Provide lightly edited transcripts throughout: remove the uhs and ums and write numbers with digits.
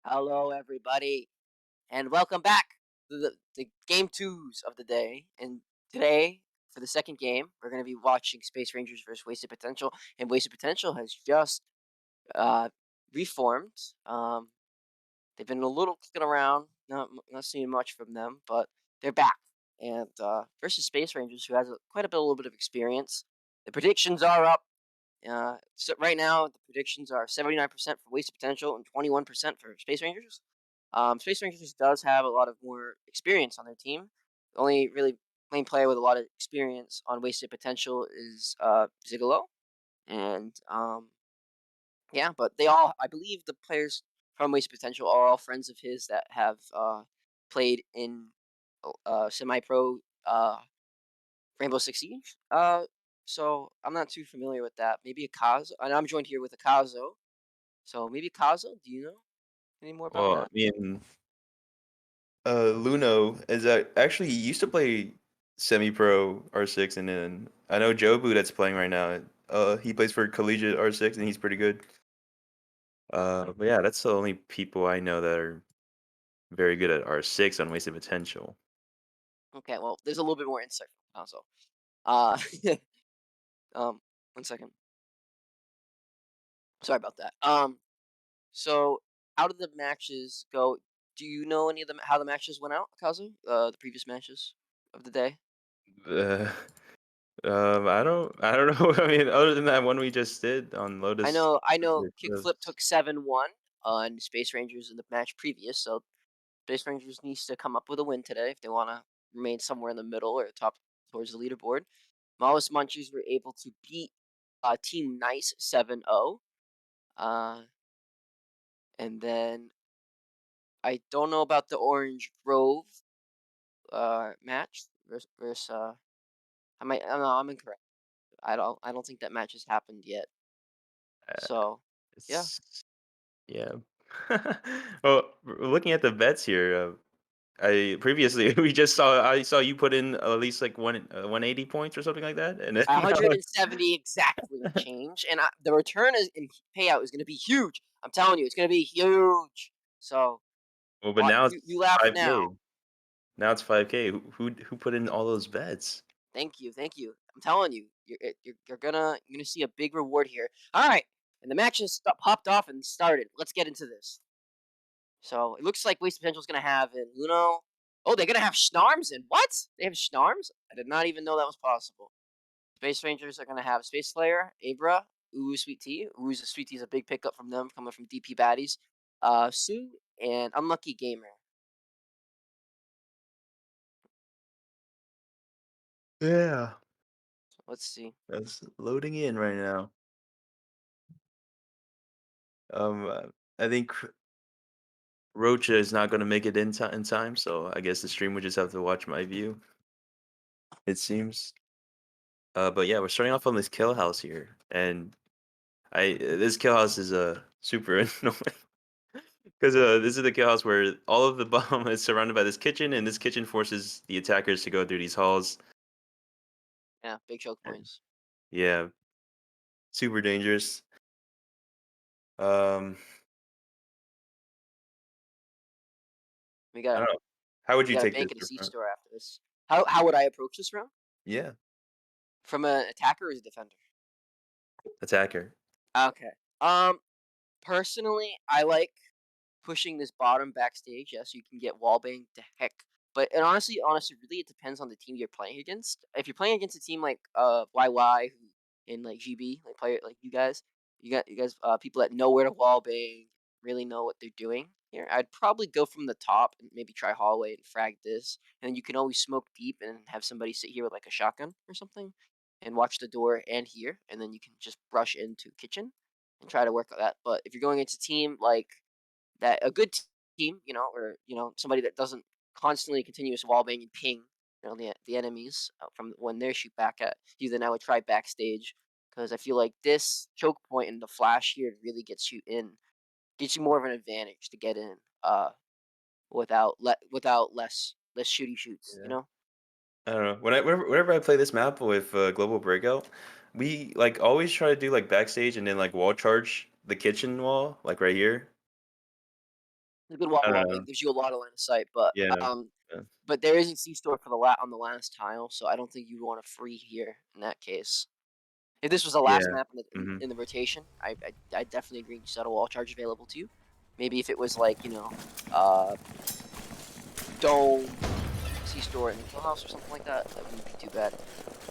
Hello, everybody, and welcome back to the game twos of the day. And today, for the second game, we're going to be watching Space Rangers versus Wasted Potential. And Wasted Potential has just uh, reformed. They've been a little kicking around, not seeing much from them, but they're back. And versus Space Rangers, who has quite a little bit of experience. The predictions are up. So right now, the predictions are 79% for Wasted Potential and 21% for Space Rangers. Space Rangers does have a lot of more experience on their team. The only really main player with a lot of experience on Wasted Potential is Zigolo, and yeah, but they all, I believe, the players from Wasted Potential are all friends of his that have played in semi-pro Rainbow Six Siege. So I'm not too familiar with that. Maybe Akazo, and I'm joined here with Akazo. So maybe Akazo, do you know any more about Well, that? me and Luno is actually he used to play semi-pro R6, and then I know Jobu that's playing right now. He plays for collegiate R6, and he's pretty good. But yeah, that's the only people I know that are very good at R6 on Wasted Potential. Okay, well, there's a little bit more insight from Akazo. Uh, um, 1 second. Sorry about that. So how did the matches go? Do you know any of them? How the matches went out, Akazu? The previous matches of the day. Uh, I don't know. I mean, other than that one we just did on Lotus. I know. Kickflip took 7-1 on Space Rangers in the match previous, so Space Rangers needs to come up with a win today if they want to remain somewhere in the middle or top towards the leaderboard. Maoist Munchies were able to beat Team Nice 7-0. Uh, and then I don't know about the Orange Grove match versus I don't know, I'm incorrect. I don't think that match has happened yet. Uh, So yeah. it's yeah. Well, looking at the bets here, I previously I saw you put in at least like 180 points or something like that, and then now 170 exactly and change, and the return is in payout is going to be huge. I'm telling you, it's going to be huge. So well, but what now you it's laugh now. 5K. Now it's 5K. Who put in all those bets? Thank you, thank you. I'm telling you, you're gonna see a big reward here. All right, and the match has popped off and started. Let's get into this. So it looks like Waste Potential is gonna have in Uno. Oh, they're gonna have Snarms in what? They have Snarms? I did not even know that was possible. Space Rangers are gonna have Space Slayer, Abra, Ooh Sweet Tea. Ooh's a Sweet Tea is a big pickup from them, coming from DP Baddies. Sue and Unlucky Gamer. Yeah, So let's see. that's loading in right now. I think Rocha is not going to make it in time, so I guess the stream would just have to watch my view. It seems. But yeah, we're starting off on this kill house here, and I this kill house is super annoying because this is the kill house where all of the bomb is surrounded by this kitchen, and this kitchen forces the attackers to go through these halls. Yeah, big choke And points. yeah, super dangerous. Um, We I don't gotta know. How would we you gotta take bank this? in a C store after this. How would I approach this round? Yeah, From an attacker or as a defender? attacker. Okay. Um, Personally, I like pushing this bottom backstage. Yes, you can get wall banged to heck. But and honestly, really, it depends on the team you're playing against. If you're playing against a team like YY who in like GB, like player like you guys people that know where to wall bang, really know what they're doing here. I'd probably go from the top and maybe try hallway and frag this, and then you can always smoke deep and have somebody sit here with like a shotgun or something, and watch the door and here, and then you can just brush into kitchen and try to work on that. But if you're going into team like that a good team, or somebody that doesn't constantly continuous wall bang and ping, the enemies from when they shoot back at you, then I would try backstage because I feel like this choke point and the flash here really gets you more of an advantage to get in, without less shooty shoots. Yeah. I don't know. Whenever I play this map with Global Breakout, we like always try to do like backstage and then like wall charge the kitchen wall, like right here. a good wall I don't walling, know. gives you a lot of line of sight, but, Yeah. um Yeah. but there is a C-store for the on the last tile, so I don't think you'd want a free here in that case. If this was the last Yeah. map in the Mhm. in the rotation, I definitely agree you still had a wall charge available to you. Maybe if it was like, Dome, C-store, and the Kill House or something like that, that wouldn't be too bad.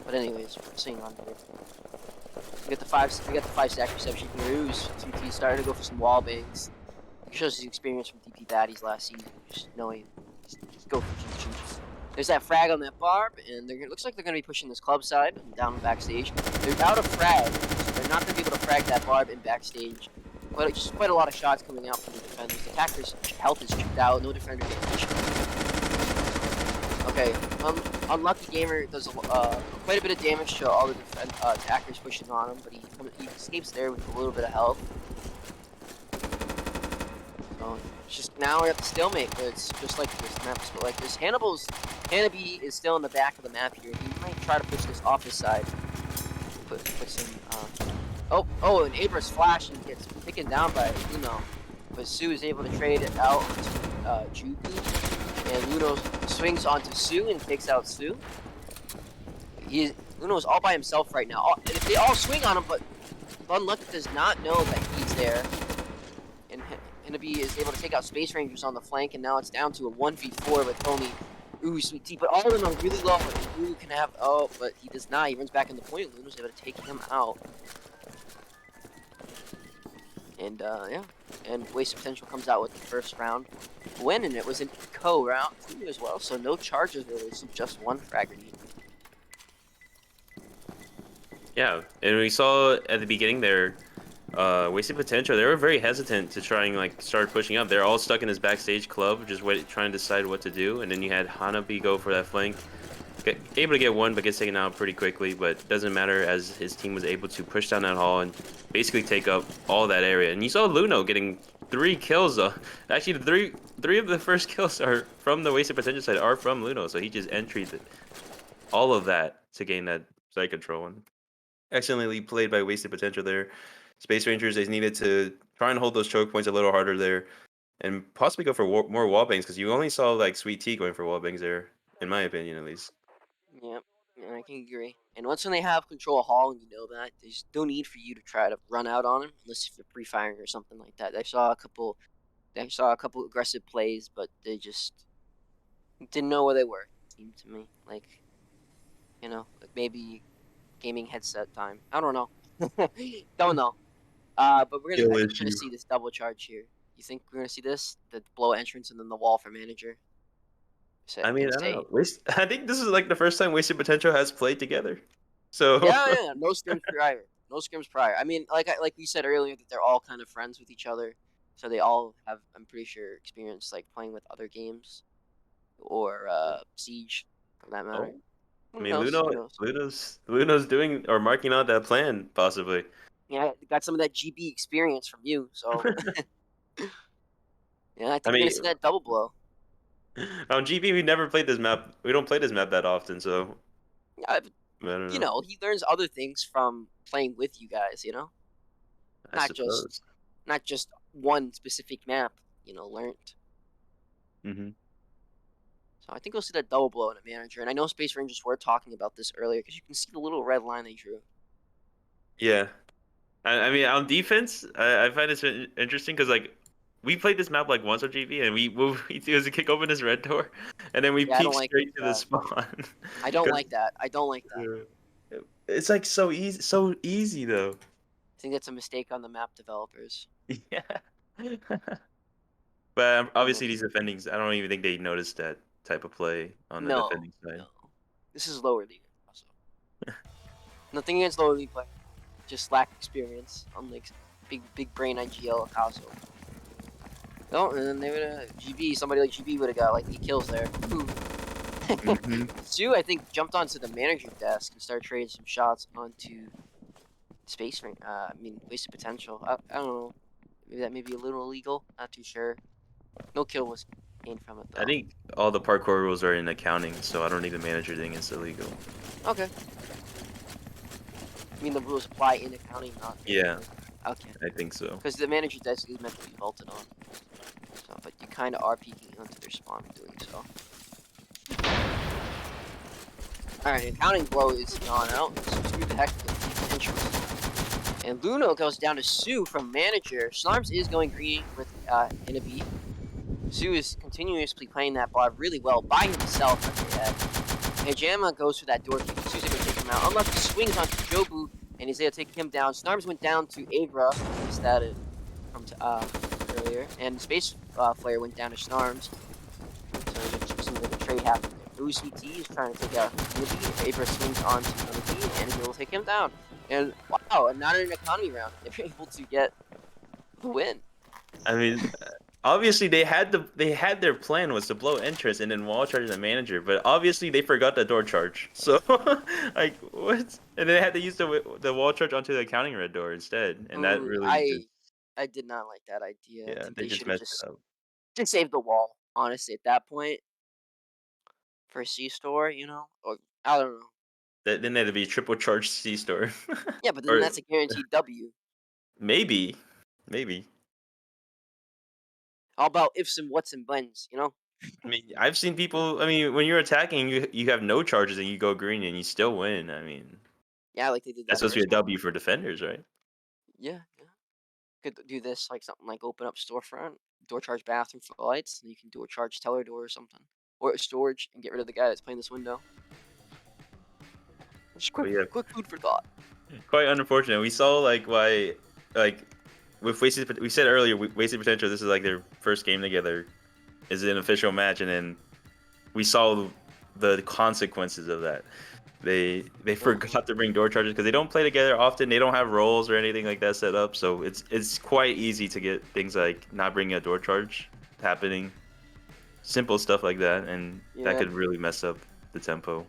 But anyways, pressing on here. We got the 5 stack reception here. Who's CT started to go for some wall bangs. It shows his experience from DP baddies last season, just knowing just go for cheap. There's that frag on that barb, and looks like they're going to be pushing this club side and down backstage. They're out of frag, so they're not going to be able to frag that barb in backstage. But just quite a lot of shots coming out from the defenders. The attacker's health is chipped out. No defender gets finished. Okay, unlucky gamer does quite a bit of damage to all the attackers pushing on him, but he escapes there with a little bit of health. So it's just now we're at the stalemate, but it's just like this map is like this. Hanabi is still in the back of the map here. He might try to push this off his side. Put some and Abra's flash and gets taken down by Luno. But Sue is able to trade it out to Juku. And Luno swings onto Sue and takes out Sue. Luno's all by himself right now. And if they all swing on him, but Unlucky does not know that he's there. And Hinabi is able to take out Space Rangers on the flank, and now it's down to a 1v4 with only Sweet Tea. But all of them are really low, and Lulu can have, but he does not. He runs back in the point. Lulu's able to take him out. And, yeah. And Waste Potential comes out with the first round win, and it was an eco round too as well, so no charges really, so just one frag grenade. Yeah, and we saw at the beginning there, Wasted Potential. They were very hesitant to try and like start pushing up. They're all stuck in this backstage club, just trying to decide what to do. And then you had Hanabi go for that flank, able to get one, but gets taken out pretty quickly. But doesn't matter as his team was able to push down that hall and basically take up all that area. And you saw Luno getting 3 kills. Actually, the three of the first kills are from the Wasted Potential side are from Luno. So he just entered all of that to gain that side control. And excellently played by Wasted Potential there. Space Rangers, they needed to try and hold those choke points a little harder there and possibly go for more wall bangs because you only saw like Sweet Tea going for wall bangs there, in my opinion at least. Yep, yeah, I can agree. And once when they have control of Hall and you know that, there's no need for you to try to run out on him unless if you're pre-firing or something like that. I saw a couple aggressive plays, but they just didn't know where they were. It seemed to me like maybe gaming headset time. I don't know. Don't know. But Skill I think we're gonna issue. see this double charge here. You think we're gonna see this? The blow entrance and then the wall for manager. I mean, And I don't say know. I think this is like the first time Wasted Potential has played together. So yeah, yeah, no scrims prior. No scrims prior. I mean, like we said earlier, that they're all kind of friends with each other, so they all have, I'm pretty sure, experience like playing with other games or Siege, for that matter. oh, I Who mean, knows? Who knows? Luno's doing or marking out that plan possibly. Yeah, got some of that GB experience from you, so yeah, I I think we're gonna mean, see that double blow. on GB we never played this map. We don't play this map that often, so Yeah, I don't know. he learns other things from playing with you guys. I Not just suppose. not just one specific map. Learned. Hmm. So I think we'll see that double blow in a manager. And I know Space Rangers were talking about this earlier because you can see the little red line they drew. Yeah. I mean, on defense, I find this interesting because like we played this map like once on GB, and what we do is we kick open this red door, and then we Yeah, I peek don't like straight to the that. spawn. I don't Because like that. I don't like that. it's like so easy though. I think that's a mistake on the map developers. Yeah. But obviously these Anyways, defendings, I don't even think they noticed that type of play on the no, defending no. side. This is lower league. Also, nothing against lower league players, just lack experience. Unlike big brain IGL Akaso. No, and then they would have GB. Somebody like GB would have got like 8 kills there. Ooh. Hmm. Sue, I think, jumped onto the manager desk and started trading some shots onto Space Ring. I mean, Wasted Potential. I don't know. Maybe that may be a little illegal. Not too sure. No kill was gained from it I though. think all the parkour rules are in accounting, so I don't think the manager thing is illegal. Okay. I mean, the rules apply in accounting, not Yeah, manager. Okay. I think so. Because the manager desk is meant to be vaulted on. So, but you kind of are peeking onto their spawn doing so. All right, accounting blow is gone out. So screw the heck with the entrance. And Luno goes down to Sue from manager. Snarms is going green with Inabi. Sue is continuously playing that bar really well by himself at the edge. Pajama goes for that door kick. Sue's able to take him out. Unlucky swings onto Jobu and he's able to take him down. Snarms went down to Avra, missed that from earlier, and Space Flare went down to Snarms. So there's some little trade happening there. OCT is trying to take out Unity. Avra swings onto Unity and he will take him down. And wow, not an economy round. They're able to get the win. I mean, obviously they had their plan was to blow entrance and then wall charge the manager, but obviously they forgot the door charge. So like what? And they had to use the wall charge onto the counting red door instead, and that really just I did not like that idea. I yeah think they they just should have messed it up. just saved the wall. Honestly, at that point, for a C store, or I don't know. Then they had to be triple charge C store, Yeah, but then or that's a guaranteed W. maybe maybe. How about ifs and whats and buns? I mean, I've seen people. I mean, when you're attacking, you have no charges and you go green and you still win. I mean, Yeah, like they did that's that supposed to be first a game. W for defenders, right? Yeah, yeah. Could do this like something like open up storefront, door charge bathroom for lights, and you can door charge teller door or something, or a storage and get rid of the guy that's playing this window. Just But yeah, quick food for thought. quite unfortunate. We saw like why, like with wasted. We said earlier, wasted potential. This is like their first game together. Is an official match, and then we saw the consequences of that. They Mhm. forgot to bring door charges because they don't play together often. They don't have roles or anything like that set up, so it's quite easy to get things like not bringing a door charge happening, simple stuff like that, and that Yeah, could really mess up the tempo.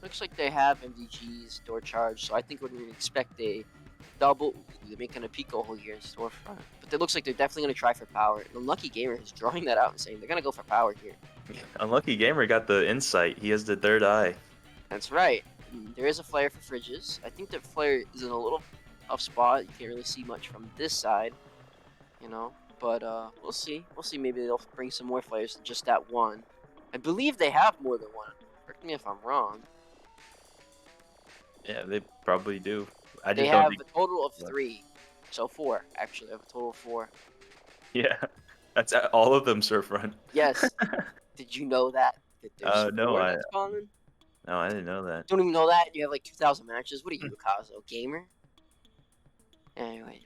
looks like they have MDG's door charge, so I think we're going to expect a double. Ooh, they're making a Pico hole here in storefront, but it looks like they're definitely going to try for power. And Unlucky Gamer is drawing that out and saying they're going to go for power here. Unlucky gamer got the insight. He has the third eye. That's right. There is a flare for fridges. I think the flare is in a little tough spot. You can't really see much from this side, But we'll see. We'll see. Maybe they'll bring some more flares than just that one. I believe they have more than one. Correct me if I'm wrong. Yeah, they probably do. I They just don't have think. a total of three. So four, actually. They have a total of four. Yeah, that's all of them surf run. Yes. Did you know that there's No, four that's common? no, I didn't know that. Don't even know that? You have like 2,000 matches? What are you, a Kazo gamer? Yeah. Anyways.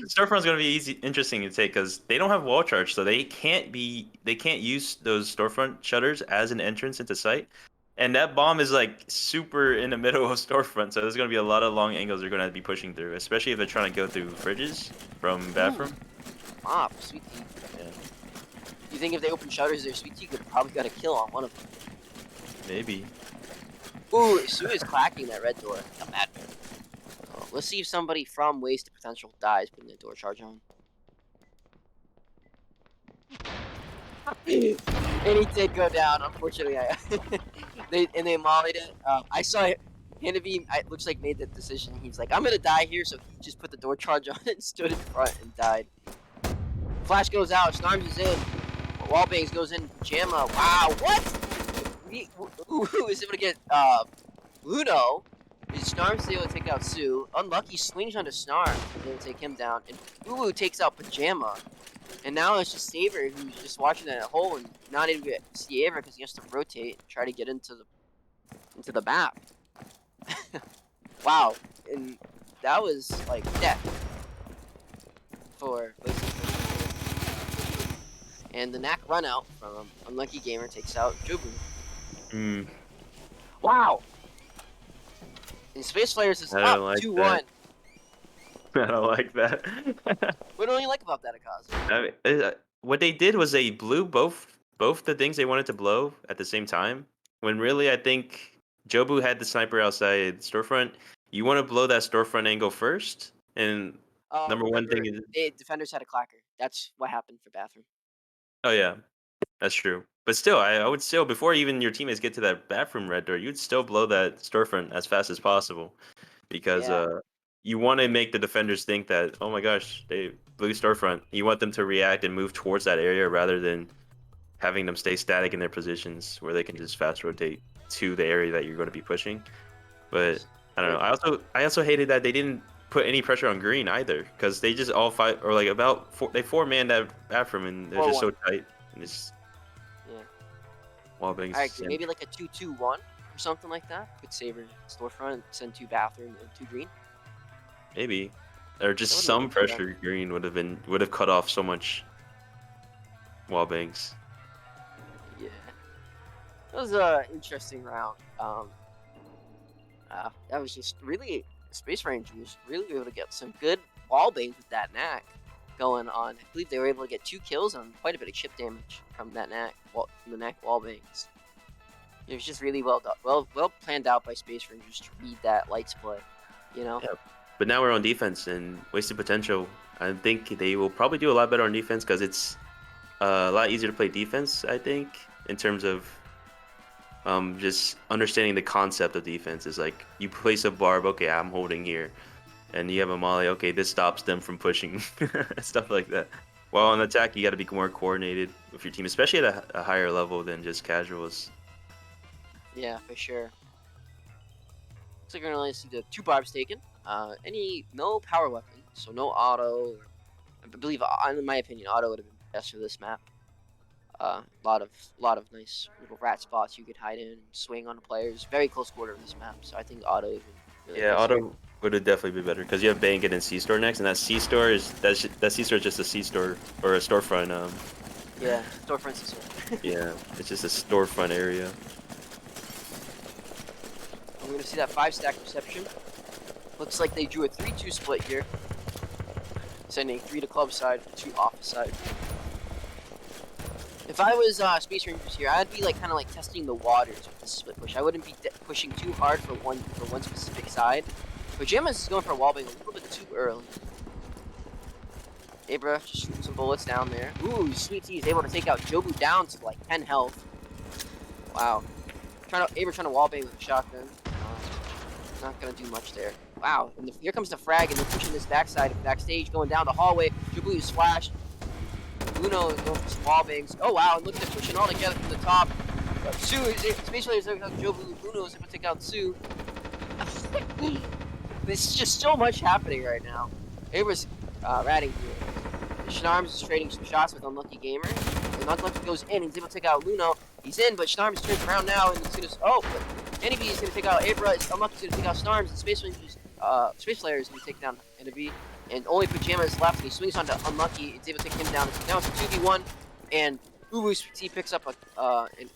Storefront's gonna be easy, interesting to take because they don't have wall charge, so they can't use those storefront shutters as an entrance into site. And that bomb is like super in the middle of storefront, so there's gonna be a lot of long angles they're gonna be pushing through, especially if they're trying to go through fridges from Ooh, bathroom. mop, sweet tea. Yeah, You think if they open shutters, their sweet tea could have probably got a kill on one of them. maybe. Ooh, Sue is clacking that red door. A madman. So let's see if somebody from Wasted Potential dies putting the door charge on. And he did go down. Unfortunately, they mollied it. I saw it. Hannity, it looks like made that decision. He's like, I'm gonna die here, so he just put the door charge on it and stood in front and died. Flash goes out. Snarms is in. Wallbangs goes in. Jamma. Wow, what? Who is able to get Luno? Is Snarms able to take out Sue? Unlucky swings onto Snarms. Able to take him down. And Ulu takes out Pajama. And now it's just Saber who's just watching that hole and not even get to see Aver because he has to rotate and try to get into the map. Wow, and that was like death for and the knack run out from Unlucky Gamer takes out Jubu. Hmm. Wow, and Space Flares is I up don't like 2-1. that. I don't like that. What don't you like about that, Akazu? I mean, what they did was they blew both the things they wanted to blow at the same time. When really, I think Jobu had the sniper outside storefront. You want to blow that storefront angle first, and number one Remember, thing is, defenders had a clacker. That's what happened for bathroom. oh yeah, that's true. But still, I would still before even your teammates get to that bathroom red door, you'd still blow that storefront as fast as possible because Yeah, you want to make the defenders think that oh my gosh blue storefront. You want them to react and move towards that area rather than having them stay static in their positions where they can just fast rotate to the area that you're going to be pushing. But Yes. I don't know. Very I also hated that they didn't put any pressure on green either because they just all fight or like about they four man that bathroom and they're just 4-1. so tight and it's Yeah. wall I bangs agree. and Maybe like a 2-2-1 or something like that. Put Saber storefront, send 2 bathroom and 2 green. maybe or That just would make some it better. pressure green would have cut off so much wall bangs. Yeah. That was a interesting round. That was just really Space Rangers really able to get some good wall bangs with that knack going on. I believe they were able to get 2 kills on quite a bit of chip damage from that knack, from the knack wall bangs. It was just really well done, well planned out by Space Rangers to read that lights play. You know? Yeah. But now we're on defense and wasted potential. I think they will probably do a lot better on defense because it's a lot easier to play defense. I think in terms of just understanding the concept of defense is like you place a barb, okay, I'm holding here, and you have a molly, okay, this stops them from pushing, stuff like that. While on attack, you got to be more coordinated with your team, especially at a higher level than just casuals. Yeah, for sure. Looks like we're gonna only see the 2 barbs taken. No power weapon, so no auto. Or, I believe, in my opinion, auto would have been best for this map. Lot of nice little rat spots you could hide in and swing on the players. Very close quarter of this map, so I think auto even really Yeah, nice here. auto would have definitely be better because you have Bangit and C store next, and that C store is just a C store or a storefront. Yeah, storefront Cecil. Yeah, it's just a storefront area. I'm gonna see that 5-stack reception. Looks like they drew a 3-2 split here, sending 3 to club side, 2 off the side. If I was Space Rangers here, I'd be like kind of like testing the waters with this split push. I wouldn't be pushing too hard for one specific side. But Jamas is going for a wallbang a little bit too early. Abra just shooting some bullets down there. Ooh, Sweet Tea is able to take out Jobu down to like 10 health. Wow. Abra trying to wallbang with a shotgun. Not gonna do much there. Wow, and here comes the frag, and they're pushing this backside, backstage, going down the hallway. Jobu is splashed. Uno is going for some wall bangs. Oh wow, and look, they're pushing all together from the top. Sue is Space Raiders are going to Jobu. Uno is able to take out Sue. There's just so much happening right now. Abra's ratting here. Schnarms is trading some shots with Unlucky Gamer. And Unlucky goes in, he's able to take out Luno. He's in, but Schnarms turns around now, and he's gonna. Oh, but Enemy is gonna take out Abra. Unlucky's gonna take out Snarms, and Space Flare is gonna take down Enemy. And only Pajama is left, and he swings onto Unlucky. It's able to take him down. Now it's a 2v1, and Ubu's T picks up an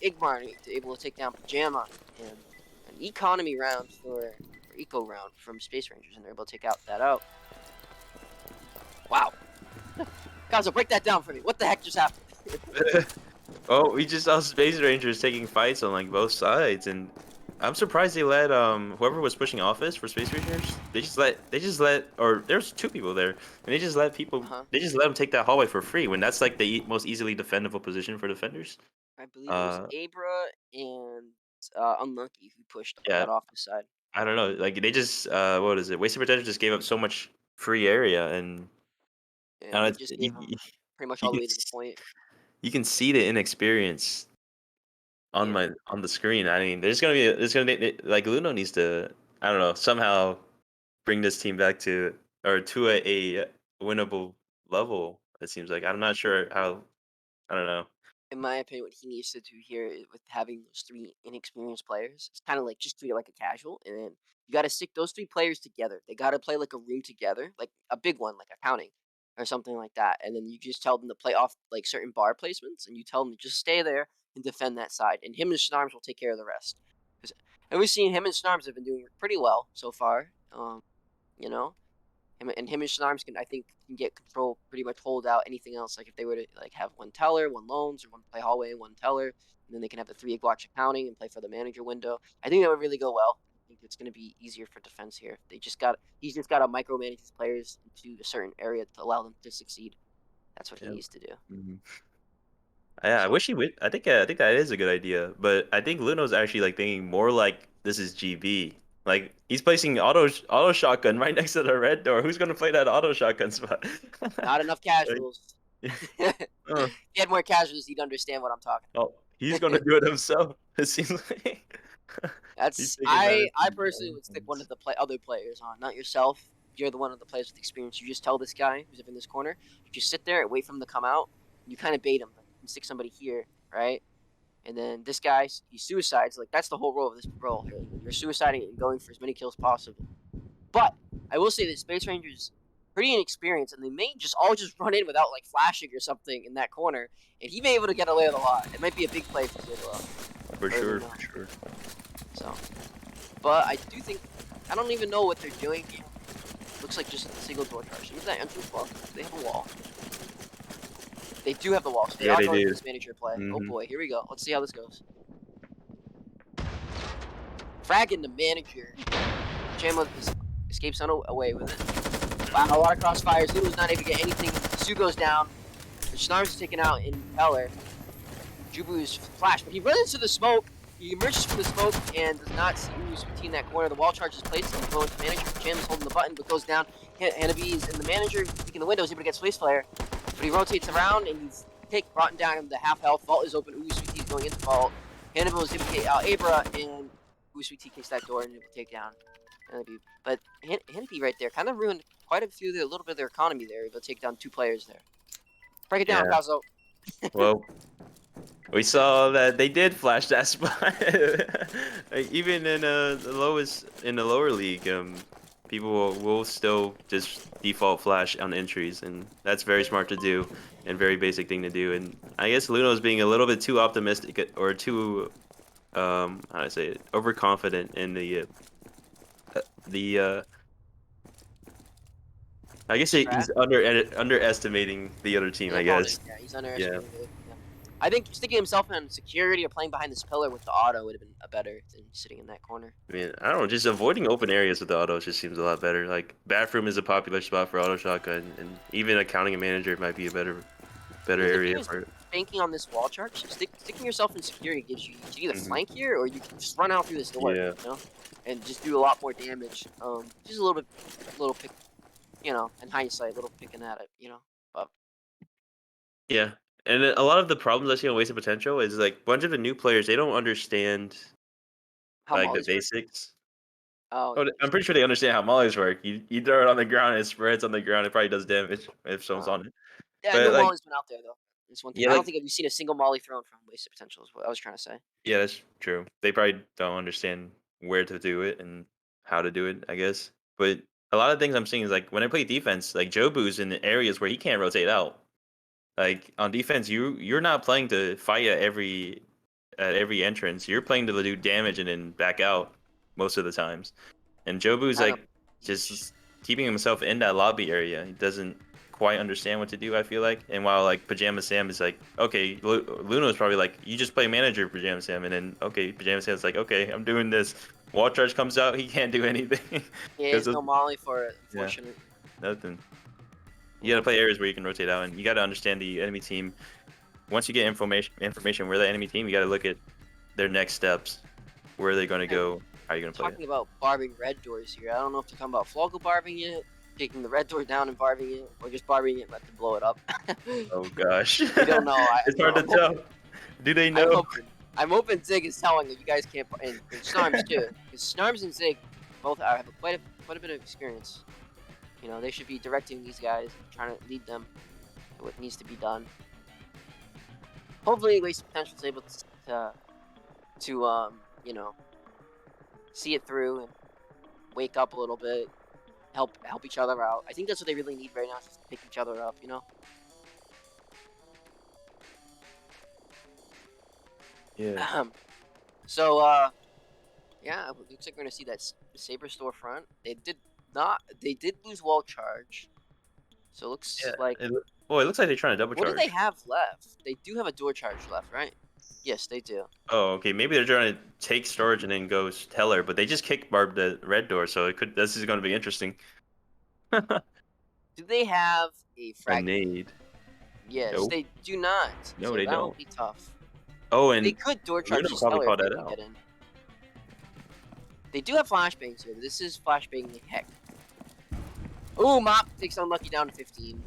Igmar, and he's able to take down Pajama. And an economy round for eco round from Space Rangers, and they're able to take that out. Wow. Kazo, break that down for me. What the heck just happened? Oh, we just saw Space Rangers taking fights on like both sides, and I'm surprised they let whoever was pushing office for Space Rangers. They just let or there's two people there, and Uh-huh. they just let them take that hallway for free when that's like the most easily defendable position for defenders. I believe it was Uh, Abra and Unlucky who pushed yeah, that off the side. I don't know. Like they just what is it? Wasted Potential just gave up so much free area, and And I they don't know, just gave him pretty much you all the can way to the point. you can see the inexperience Yeah. on the screen. I mean, there's gonna be like Luno needs to I don't know somehow bring this team back to or to a winnable level. It seems like I'm not sure how. I don't know. In my opinion, what he needs to do here with having those 3 inexperienced players, it's kind of like just treat it like a casual, and then you got to stick those 3 players together. They got to play like a room together, like a big one, like accounting or something like that. And then you just tell them to play off like certain bar placements, and you tell them to just stay there and defend that side, and him and Snarms will take care of the rest. 'Cause- And we've seen him and Snarms have been doing pretty well so far. You know, him and Schnarms can I think can get control pretty much hold out anything else. Like if they were to like have one teller, one loans, or one play hallway and one teller, and then they can have the 3 watch accounting and play for the manager window. I think that would really go well. I think it's going to be easier for defense here. He's just got to micromanage his players into a certain area to allow them to succeed. That's what he Yeah. needs to do. Mhm. Yeah, I So wish he would. I think that is a good idea, but I think Luno's actually like thinking more like this is GB. Like he's placing auto shotgun right next to the red door. Who's gonna play that auto shotgun spot? Not enough Like, casuals. yeah, If uh, he had more casuals, he'd understand what I'm talking oh, he's gonna about. do it himself. It seems like he's That's taking I advantage personally of would stick one of things. the other players on, not yourself. You're the one of the players with experience. You just tell this guy who's in this corner, you just sit there and wait for him to come out. You kind of bait him, like you stick somebody here, right? And then this guy, he suicides. Like that's the whole role of this role. You're suiciding and going for as many kills possible. But I will say that Space Rangers pretty inexperienced, and they may just all just run in without like flashing or something in that corner, and he may be able to get away with a lot. It might be a big play for Zero For or sure, Luna. for sure. So, but I do think I don't even know what they're doing. Looks like just a single door charge. Look at that entrance wall. They have a wall. They do have the wall, so they Yeah, are they going for do. this manager play. Oh Hmm. boy, here we go. Let's see how this goes. Fragging the manager. Chandler escapes away with it. Wow, a lot of crossfires. Ludo's not able to get anything. Sue goes down. The Snarms is taken out in Peller. Jubu is flashed, but he runs into the smoke. He emerges from the smoke and does not see who's between that corner. The wall charge is placed and going to manager. Jam is holding the button but goes down. Hanabi is in the manager, peeking the window, is able to get Space Flare. But he rotates around and he's brought down into half health. Vault is open. Ooh, Sweet Tea is going into Vault. Hannibal is able to get out Abra and Ooh, Sweet Tea kicks that door and able to take down Hanabi. But Hanabi right there kind of ruined quite a little bit of their economy there. Able to take down 2 players there. Break it down, Yeah. Kazo. Well, we saw that they did flash that spot. Like, even in the lower league, people will still just default flash on entries, and that's very smart to do and very basic thing to do. And I guess Luno's being a little bit too optimistic or too how do I say it, overconfident in the I guess Strat. he's underestimating the other team. The I opponent, guess. yeah, he's Yeah. underestimated it. Yeah. I think sticking himself in security or playing behind this pillar with the auto would have been a better than sitting in that corner. I mean, I don't know, just avoiding open areas with the autos just seems a lot better. Like bathroom is a popular spot for auto shotgun, and even accounting a manager might be a better The thing area is, for it. banking on this wall charge, sticking yourself in security gives you either Hmm. flank here or you can just run out through this door, Yeah, you know, and just do a lot more damage. Just a little pick, in hindsight, a little picking at it, But yeah. And a lot of the problems I see on Wasted Potential is like a bunch of the new players, they don't understand how like the mollies work? basics. Oh Oh, yeah, I'm pretty sure they understand how mollies work. You throw it on the ground, it spreads on the ground, it probably does damage if someone's uh, on it. yeah. But No like, mollies been out there though. That's one thing. yeah, I don't like think we've seen a single molly thrown from wasted potential. Is what I was trying to say. yeah, that's true. They probably don't understand where to do it and how to do it, I guess. But a lot of things I'm seeing is like when I play defense, like Jobu's in the areas where he can't rotate out. Like on defense, you're not playing to fight at every entrance. You're playing to do damage and then back out most of the times. And Jobu's Kind of like niche. just keeping himself in that lobby area. He doesn't quite understand what to do, I feel like. And while like Pajama Sam is like, okay, Luno's probably like, you just play manager Pajama Sam, and then okay, Pajama Sam's like, okay, I'm doing this. Wall charge comes out, he can't do anything Yeah, because there's no molly for it, yeah, unfortunately. nothing. You You got to know. play areas where you can rotate out, and you got to understand the enemy team. Once you get information where the enemy team, you got to look at their next steps. Where are they going to And go? How are you going to play it? talking about barbing red doors here, I don't know if they're talking about Floggle barbing it, taking the red door down and barbing it, or just barbing it and let them blow it up. Oh gosh, We don't know. it's hard to I'm hoping. tell. Do they I'm know? hoping. I'm hoping Zig is telling that you guys can't, and Snarms too, because Snarms and Zig both have quite a bit of experience. They should be directing these guys, trying to lead them to what needs to be done. Hopefully, Waste Potential is able to see it through and wake up a little bit, help each other out. I think that's what they really need right now, is just to pick each other up. Yeah. So yeah, it looks like we're gonna see that Saber storefront. They did lose wall charge, so it looks Yeah. like Boy, it looks like they're trying to double what do they charge. have left? They do have a door charge left, right? Yes, they do. Oh, okay. Maybe they're trying to take storage and then go teller, but they just kick barb the red door, so it could. This is going to be interesting. A Do they have a frag grenade? nade. Yes, Nope. they do not. No, So they that'll don't. be tough. Oh, They and could door charge Luna this probably teller if called they that can out. get in. They do have flashbangs here, but this is flashbang like heck. Ooh, Mop takes Unlucky down to 15.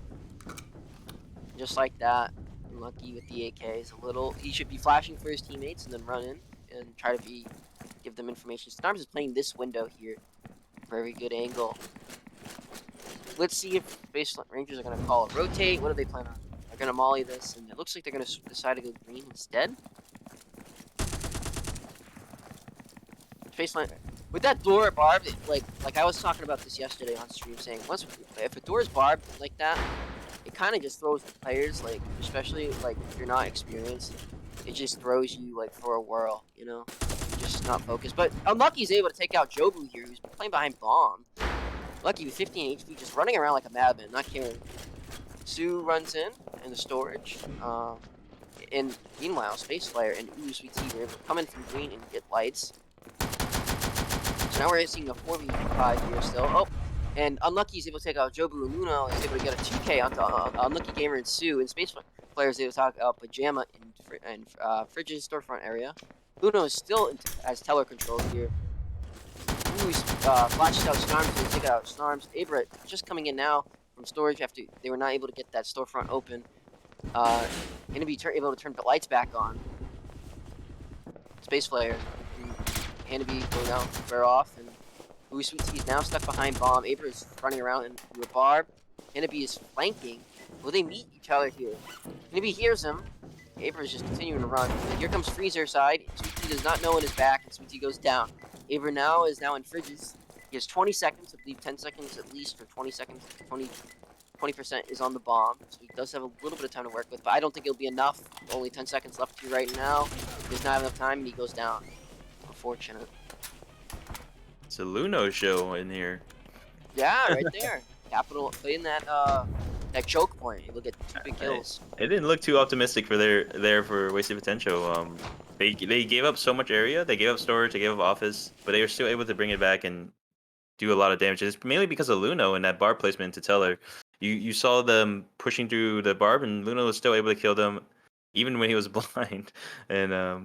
Just like that. Unlucky with the AKs a little. He should be flashing for his teammates and then run in and try to give them information. Snarms is playing this window here. Very good angle. Let's see if Space Rangers are going to call a rotate. What do they plan on? They're going to molly this, and it looks like they're going to decide to go green instead. Space Line, with that door barbed, like I was talking about this yesterday on stream, saying if a door is barbed like that, it kind of just throws the players, like especially like if you're not experienced, it just throws you like for a whirl, you know, just not focused. But Unlucky's able to take out Jobu here, who's playing behind Bomb. Lucky with 15 HP, just running around like a madman, not caring. Sue runs in the storage. And meanwhile, Space Flyer and Ooh Sweet Tea were able to come in from green and get lights. So now we're seeing a 4v5 here still. Oh, and Unlucky is able to take out Jobu and Luna. Is able to get a 2K onto Unlucky Gamer and Sue. And Space Flyer is able to talk out Pajama in Fridge's storefront area. Luna is still as teller control here. Ooh, flashes out Snarms to take out Snarms. Abra just coming in now from storage after they were not able to get that storefront open. Gonna be able to turn the lights back on. Space Flyer and Hanabi go down, square off, and Ooh Sweet Tea is now stuck behind Bomb. Abra is running around and with Barb. Hanabi is flanking. Will they meet each other here? Hanabi hears him. Abra is just continuing to run. And here comes Freezer side. Sweet Tea does not know in his back, and Sweet Tea goes down. Abra now is in Fridges. He has 20 seconds, I believe 10 seconds at least, or 20 seconds, 20% is on the bomb, so he does have a little bit of time to work with, but I don't think it'll be enough. Only 10 seconds left to right now. He does not have enough time, and he goes down. Unfortunate. It's a Luno show in here. Yeah, right there. Capital playing that choke point. Able to get 2 big kills. It didn't look too optimistic for for wasted potential. They gave up so much area. They gave up storage. They gave up office, but they were still able to bring it back and do a lot of damage. It's mainly because of Luno and that barb placement to Teller. You saw them pushing through the barb, and Luno was still able to kill them, even when he was blind. And Yeah,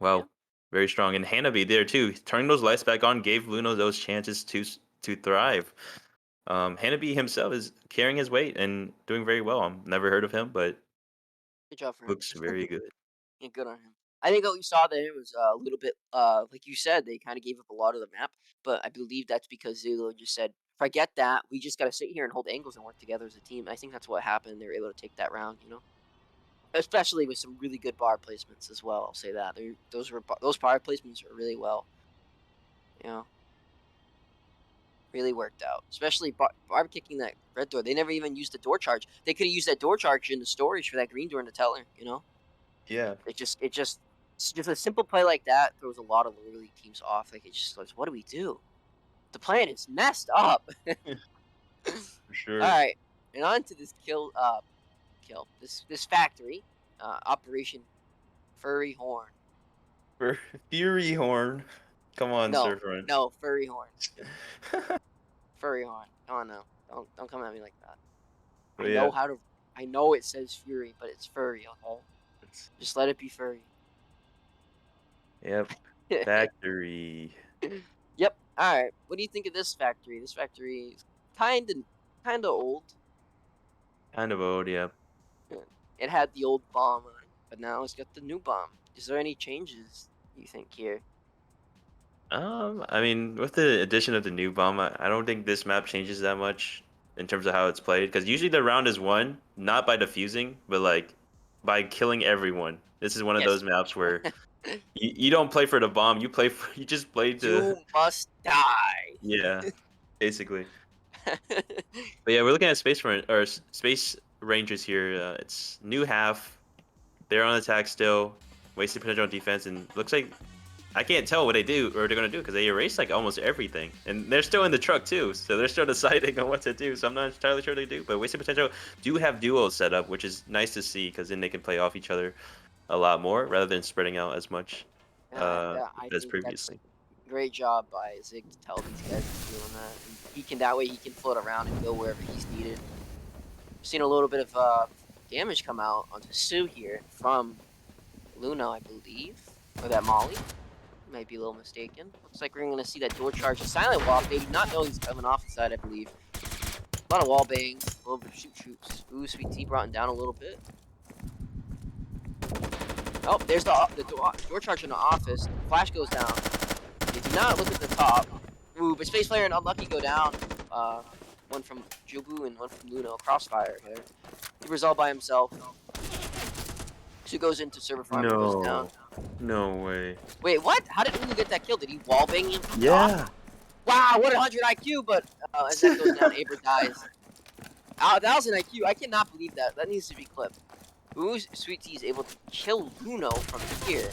wow, very strong. And Hanabi there too, turning those lights back on gave Luno those chances to thrive. Hanabi himself is carrying his weight and doing very well. I've never heard of him, but good job for him. looks very good. Yeah, good on him. I think what we saw there was a little bit, like you said, they kind of gave up a lot of the map, but I believe that's because Zulu just said, forget that, we just got to sit here and hold angles and work together as a team. I think that's what happened. They were able to take that round, you know? Especially with some really good bar placements as well. I'll say that. Those bar placements are really well, you know, really worked out. Especially bar kicking that red door. They never even used the door charge. They could have used that door charge in the storage for that green door in the teller, you know? Yeah, It's just a simple play like that throws a lot of lower league teams off. Like it just goes, what do we do? The plan is messed up. for All sure. right, and on to this this factory, Operation Furry Horn. For Fury Horn. Come on, No, Surfront. no, Furry Horn, Furry Horn. Oh no, don't come at me like that. But I know yeah, how to. I know it says Fury, but it's Furry. Okay, just let it be Furry. yep. Factory. Yep. All right. What do you think of this factory? This factory is kind of old. Kind of old, yeah. It had the old bomb on it, but now it's got the new bomb. Is there any changes you think here? I mean, with the addition of the new bomb, I don't think this map changes that much in terms of how it's played. Because usually the round is won not by defusing, but like by killing everyone. This is one of Yes. those maps where you don't play for the bomb. You play for you just play to You must die. yeah, basically. But yeah, we're looking at Space Rangers here. It's new half. They're on attack still, wasting potential on defense, and looks like I can't tell what they do or they're gonna do because they erase like almost everything, and they're still in the truck too, so they're still deciding on what to do. So I'm not entirely sure they do, but wasted potential do have duos set up, which is nice to see because then they can play off each other a lot more rather than spreading out as much Yeah, I as think that's previously. great job by Zig to tell these guys he's doing that, and that way he can float around and go wherever he's needed. Seen a little bit of damage come out onto Sue here from Luna, I believe, or that Molly. might be a little mistaken. Looks like we're gonna see that door charge. A silent walk. They did not know he's coming off the side, I believe. A lot of wall bangs, a little bit of shoot troops. Ooh, Sweet Tea brought him down a little bit. Oh, there's the door charge in the office. Flash goes down. They do not look at the top. Ooh, but Space Flare and Unlucky go down. One from Jobu and one from Luno. Crossfire here. He was all by himself. Two goes into server farm and goes down. No. No way. Wait, what? How did Luno get that kill? Did he wallbang him from top? Yeah. Wow, what a 100 IQ, but as that goes down, Aber dies. That was an IQ. I cannot believe that. That needs to be clipped. Ooh, Sweet Tea is able to kill Luno from here.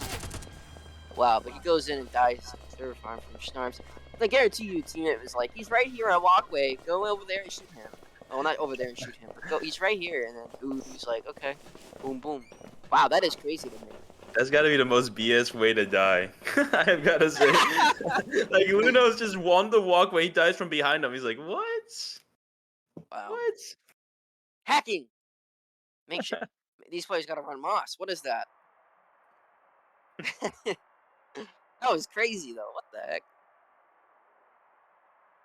Wow, but he goes in and dies server farm from Snarms. I guarantee you, teammate was like, he's right here on a walkway. Go over there and shoot him. Oh, not over there and shoot him, but go. He's right here, and then ooh, he's like, okay, boom, boom. Wow, that is crazy to me. That's gotta be the most BS way to die. I've gotta say. Like, Luno's just won the walkway, he dies from behind him. He's like, what? Wow, What? hacking. Make sure these players gotta run Moss. What is that? That was crazy though. What the heck?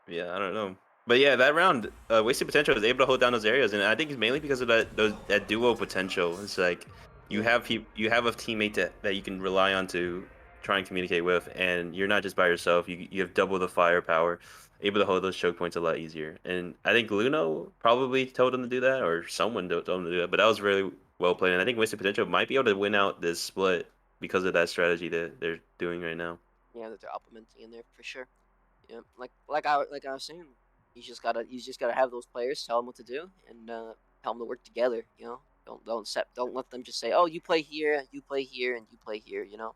Yeah, I don't know. But yeah, that round, Wasted Potential was able to hold down those areas, and I think it's mainly because of that duo potential. It's like you Yeah. have you have a teammate that you can rely on to try and communicate with, and you're not just by yourself. You have double the firepower, able to hold those choke points a lot easier. And I think Luno probably told him to do that, or someone told him to do that. But that was really well played, and I think Wasted Potential might be able to win out this split because of that strategy that they're doing right now. Yeah, that they're implementing in there for sure. Yeah, like I was saying, you just gotta have those players tell them what to do and tell them to work together. You know, don't let them just say, oh, you play here, and you play here, and you play here. You know,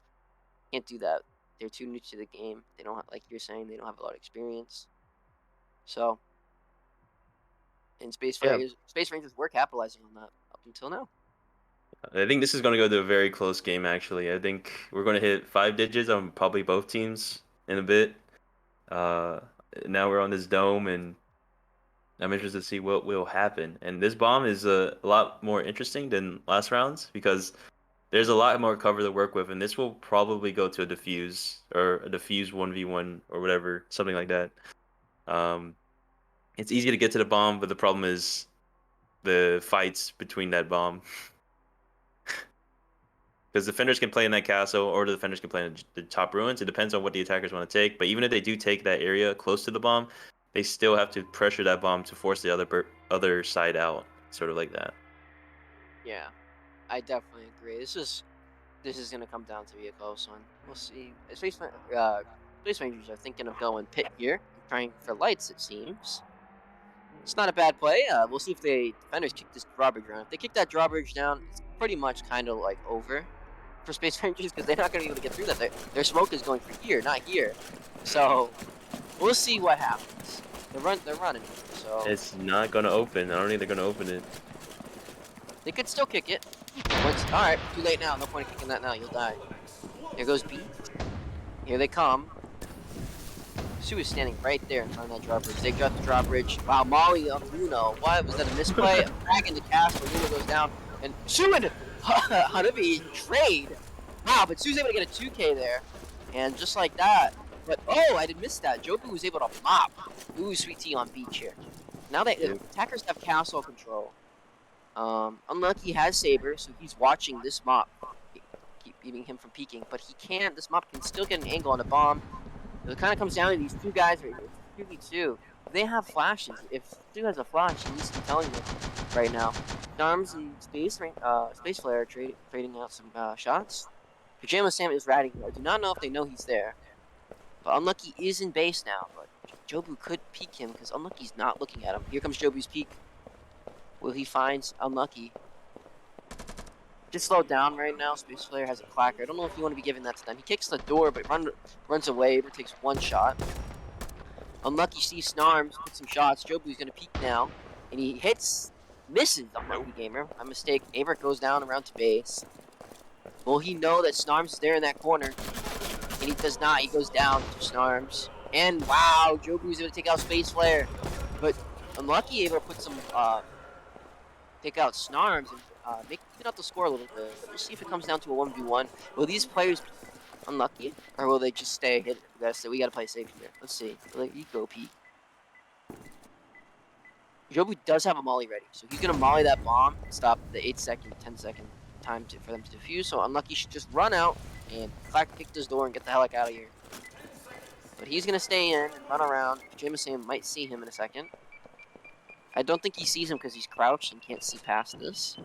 can't do that. They're too new to the game. They don't have, like you're saying, they don't have a lot of experience. So, and Yeah, Space Rangers were capitalizing on that up until now. I think this is going to go to a very close game, actually. I think we're going to hit 5 digits on probably both teams in a bit. Uh, Now we're on this dome, and I'm interested to see what will happen. And this bomb is a lot more interesting than last round's because there's a lot more cover to work with, and this will probably go to a defuse or a defuse 1v1 or whatever, something like that. Um, it's easy to get to the bomb, but the problem is the fights between that bomb. Because defenders can play in that castle, or the defenders can play in the top ruins. It depends on what the attackers want to take. But even if they do take that area close to the bomb, they still have to pressure that bomb to force the other side out, sort of like that. Yeah, I definitely agree. This is gonna come down to be a close one. We'll see. Space Rangers are thinking of going pit here and trying for lights. It seems it's not a bad play. We'll see if the defenders kick this drawbridge down. If they kick that drawbridge down, it's pretty much kind of like over for Space Rangers because they're not gonna be able to get through that. Their smoke is going for here, not here. So we'll see what happens. They're running. So It's not gonna open. I don't think they're gonna open it. they could still kick it. All right, too late now. No point in kicking that now. You'll die. Here goes B. Here they come. Sue is standing right there in front of that drawbridge. They got the drawbridge. Wow, Molly on Luno. What? Was that a misplay? A drag in the cast where Luno goes down. And Sue and Hanabi trade. Wow, but Sue's able to get a 2K there. And just like that. But, oh, I did miss that. Jobu was able to mop. Ooh, Sweet Tea on beach here. Now that the attackers have castle control. Unlucky has Saber, so he's watching this mop. Keep beating him from peeking. But he can't. This mop can still get an angle on a bomb. It kind of comes down to these two guys right here. 2v2. They have flashes. If Stu has a flash, he needs to be telling them right now. Arms and Space Flare are trading out some shots. Pajama Sam is ratting. I do not know if they know he's there. But Unlucky is in base now. But Jobu could peek him because Unlucky's not looking at him. Here comes Jobu's peek. Will he find Unlucky? Just slowed down right now. Space Flare has a clacker. I don't know if you want to be giving that to them. He kicks the door, but runs away, but takes one shot. Unlucky Steve Snarms puts some shots. Jobu's going to peek now. And he misses Unlucky Gamer. My mistake. Averick goes down around to base. Will he know that Snarms is there in that corner? And he does not. He goes down to Snarms. And wow, Jobu's able to take out Space Flare. But Unlucky able to put some, take out Snarms and even up the score a little bit. We'll see if it comes down to a 1v1. Will these players Unlucky, or will they just stay hidden? We gotta play safe here. Let's see. Let you go peek. Jobu does have a molly ready, so he's gonna molly that bomb and stop the 8-second, 10-second time for them to defuse. So Unlucky should just run out and kick this door and get the hell out of here. But he's gonna stay in and run around. Jameson might see him in a second. I don't think he sees him because he's crouched and can't see past this.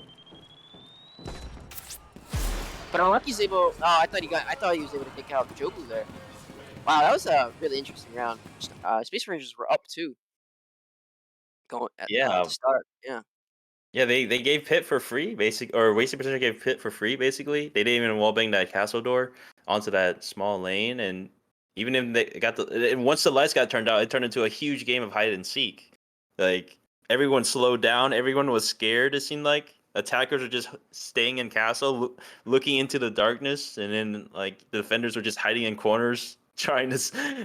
But Unlucky's able. Oh, I thought he was able to take out Jobu there. Wow, that was a really interesting round. Space Rangers were up too, going at Yeah. to start. Yeah. Yeah, they gave Pit for free, or Wasted Potential gave Pit for free, basically. They didn't even wallbang that castle door onto that small lane, and even if they got and once the lights got turned out, it turned into a huge game of hide and seek. Like, everyone slowed down, everyone was scared, it seemed like. Attackers were just staying in castle, looking into the darkness, and then, like, the defenders were just hiding in corners, trying to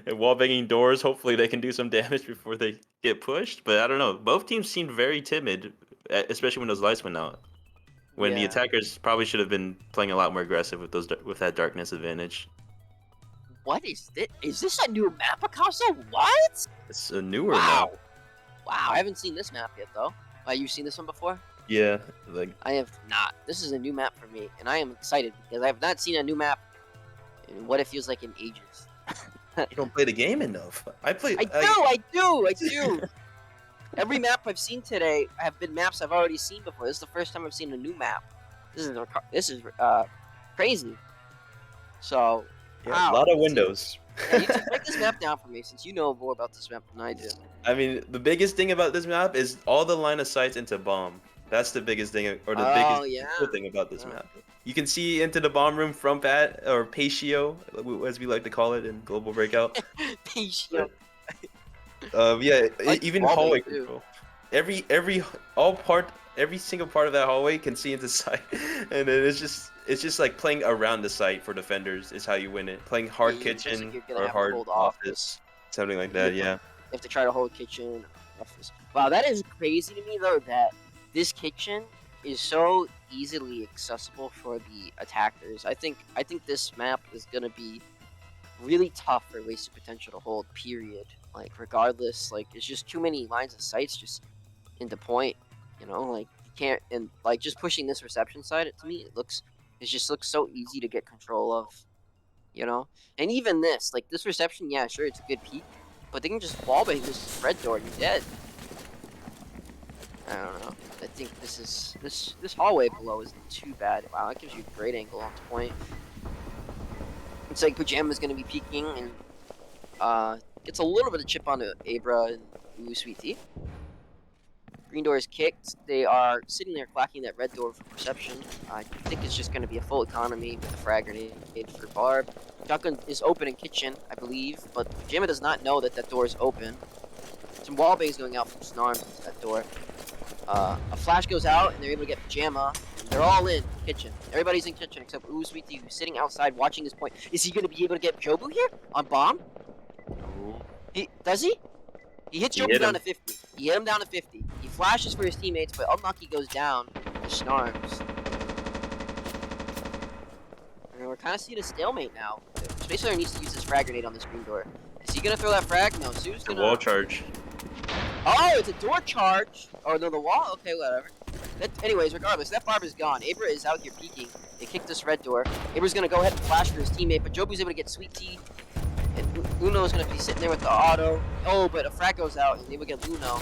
wallbanging doors. Hopefully they can do some damage before they get pushed, but I don't know. Both teams seemed very timid, especially when those lights went out. When the Yeah. attackers probably should have been playing a lot more aggressive with that darkness advantage. What is this? Is this a new map, Picasso? What? It's a newer map. Wow. Wow, I haven't seen this map yet, though. You've seen this one before? Yeah, like I have not. This is a new map for me, and I am excited because I have not seen a new map in what it feels like in ages. you don't play the game enough. I do. Every map I've seen today have been maps I've already seen before. This is the first time I've seen a new map. This is crazy. So, Yeah, wow. a lot of windows. Yeah, you break this map down for me since you know more about this map than I do. I mean, the biggest thing about this map is all the line of sights into bomb. That's the biggest thing, or the biggest cool thing about this map. You can see into the bomb room from Pat, or Patio, as we like to call it in Global Breakout. Patio. Yeah, Like even hallway control. Every single part of that hallway can see into sight, and then it's just like playing around the site for defenders is how you win it. Playing hard kitchen like or hard office, something like that. Yeah. You have to try to hold kitchen office. Wow, that is crazy to me though that this kitchen is so easily accessible for the attackers. I think this map is gonna be really tough for Wasted Potential to hold. Period. Like regardless, like it's just too many lines of sights just into point. You know, like you can't and like just pushing this reception side. To me, it just looks so easy to get control of. You know, and even this, like this reception, yeah, sure, it's a good peak, but they can just wallbang this red door and you're dead. I don't know. I think this hallway below isn't too bad. Wow, that gives you a great angle on point. It's like Pajama's gonna be peeking and gets a little bit of chip onto Abra and Ooh Sweet Tea. Green door is kicked. They are sitting there clacking that red door for perception. I think it's just going to be a full economy with a frag grenade for Barb. Shotgun is open in kitchen, I believe, but Pajama does not know that door is open. Some wall bangs going out from Snarm into that door. A flash goes out, and they're able to get Pajama. They're all in kitchen. Everybody's in kitchen except Ooh Sweet Tea, who's sitting outside watching his point. Is he going to be able to get Jobu here on bomb? Does he? He hits Jobu down to 50. He hit him down to 50. He flashes for his teammates, but Unlucky goes down to Snarms. And we're kind of seeing a stalemate now. Space Layer needs to use his frag grenade on this green door. Is he going to throw that frag? No, Sue's going to... wall charge. Oh, it's a door charge! Oh, no, the wall? Okay, whatever. Anyways, regardless, that Barb is gone. Abra is out here peeking. They kicked this red door. Abra's going to go ahead and flash for his teammate, but Jobu's able to get Sweet Tea. And Luno's going to be sitting there with the auto. Oh, but a frag goes out, and they would get Luno.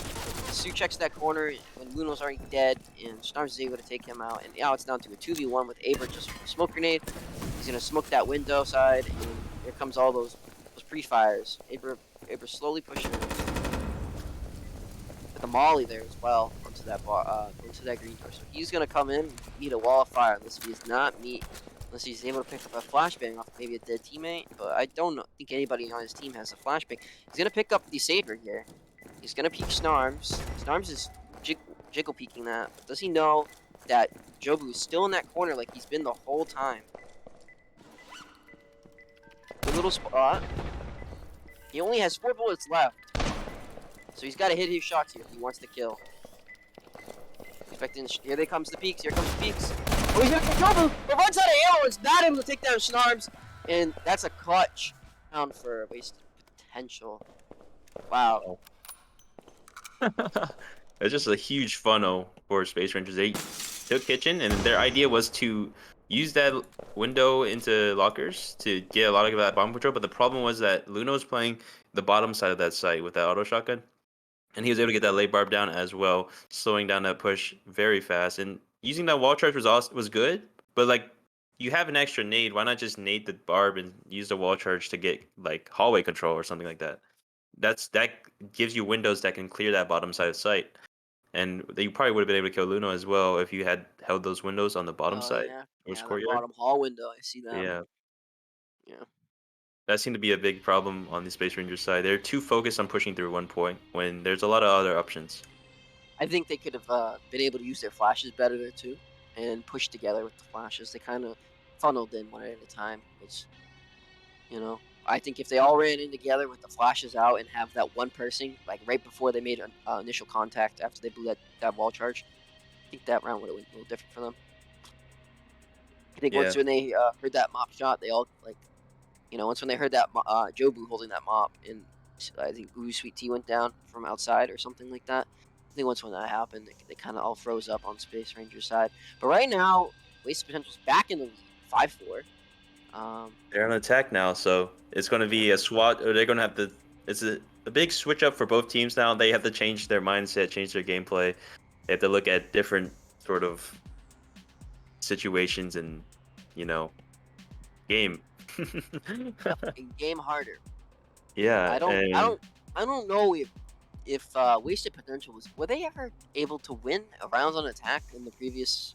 Sue checks that corner when Luno's already dead, and Snarms is able to take him out. And now it's down to a 2v1 with Abra just from a smoke grenade. He's going to smoke that window side, and here comes all those pre-fires. Abra slowly pushing with the molly there as well onto that green door. So he's going to come in and meet a wall of fire unless he does not meet. Unless he's able to pick up a flashbang off maybe a dead teammate, but I don't think anybody on his team has a flashbang. He's gonna pick up the Saber here. He's gonna peek Snarms. Snarms is jiggle peeking that. But does he know that Jobu is still in that corner like he's been the whole time? Good little spot. He only has 4 bullets left, so he's got to hit his shots here if he wants to kill. Expecting here they comes the peaks. Here comes the peaks. Oh, he's gonna get Jobu, but runs out of ammo. It's not able to take down Snarms. And that's a clutch round for wasted potential. Wow. Oh. It's just a huge funnel for Space Rangers. They took Kitchen, and their idea was to use that window into lockers to get a lot of that bomb control. But the problem was that Luna was playing the bottom side of that site with that auto shotgun, and he was able to get that late barb down as well, slowing down that push very fast. And using that wall charge was good, but like you have an extra nade, why not just nade the barb and use the wall charge to get like hallway control or something like that? That gives you windows that can clear that bottom side of sight. And you probably would have been able to kill Luno as well if you had held those windows on the bottom Oh side yeah. or his Yeah, that courtyard. bottom hall window. I see them. Yeah, Yeah. that seemed to be a big problem on the Space Rangers side. They're too focused on pushing through one point when there's a lot of other options. I think they could have been able to use their flashes better there too, and push together with the flashes. They kind of funneled in one at a time, which I think if they all ran in together with the flashes out and have that one person like right before they made an initial contact after they blew that wall charge, I think that round would have went a little different for them. I think once Yeah, when they heard that mop shot, they all like once when they heard that Jobu holding that mop, and I think Ooh Sweet Tea went down from outside or something like that. I think once when that happened, they kind of all froze up on Space Ranger side. But right now, Waste Potential's back in the lead, 5-4. Um, they're on attack now, so it's going to yeah, be a SWAT. Or they're going to have to. It's a big switch up for both teams now. They have to change their mindset, change their gameplay. They have to look at different sort of situations and you know game. yep, and game harder. Yeah, I don't, I and don't, I don't know if Wasted Potential were they ever able to win a rounds on attack in the previous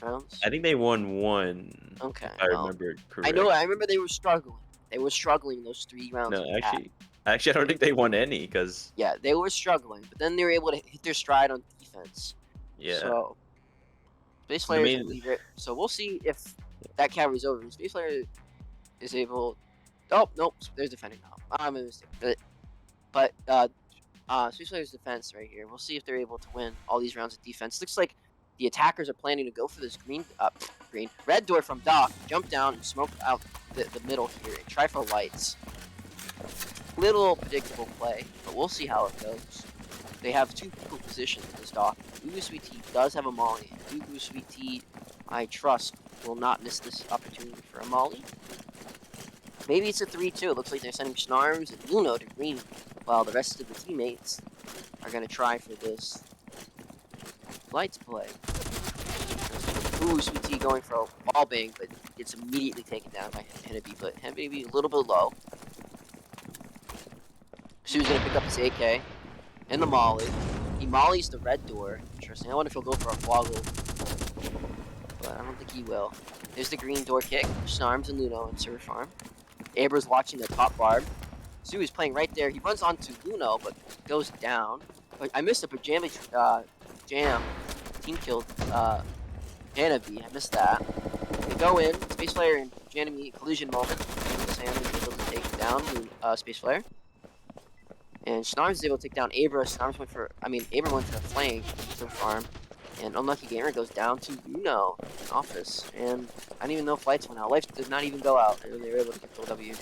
rounds? I think they won one, if Okay, I well, remember I know. correct. I remember they were struggling. They were struggling those 3 rounds No, of attack. actually, I don't think they won any because Yeah, they were struggling, but then they were able to hit their stride on defense. yeah, So Space the Flayer is a main leader. So we'll see if that carries over. Space Flayer is able. Oh nope, there's defending now. I'm a mistake. But Space Flayer's defense right here. We'll see if they're able to win all these rounds of defense. Looks like the attackers are planning to go for this green red door from Doc. Jump down and smoke out the middle here and try for lights. Little predictable play, but we'll see how it goes. They have two people positioned in this dock. Ugu Sweet Tea does have a Molly. Ugu Sweet Tea, I trust, will not miss this opportunity for a Molly. Maybe it's a 3-2. It looks like they're sending Snarms and Luno to green, while the rest of the teammates are going to try for this lights play. Ooh, Sweet Tea going for a wall bang, but it's immediately taken down by Henneby, but Henneby a little bit low. Sue's going to pick up his AK and the Molly. He mollies the red door. Interesting. I wonder if he'll go for a Quaggle, but I don't think he will. There's the green door kick. Snarms and Luno in Server Farm. Abra's watching the top barb. Sue is playing right there. He runs onto Luno, but goes down. But I missed a pajama jam. Team killed Janavi. I missed that. They go in. Space Flare and Janavi collision moment. And Sam is able to take down Space Flare. And Snarms is able to take down Abra. Snarms went for, Abra went for a flank so farm. And Unlucky Gamer goes down to Luno in office. And I didn't even know if lights went out. Lights did not even go out. And they were able to get the W.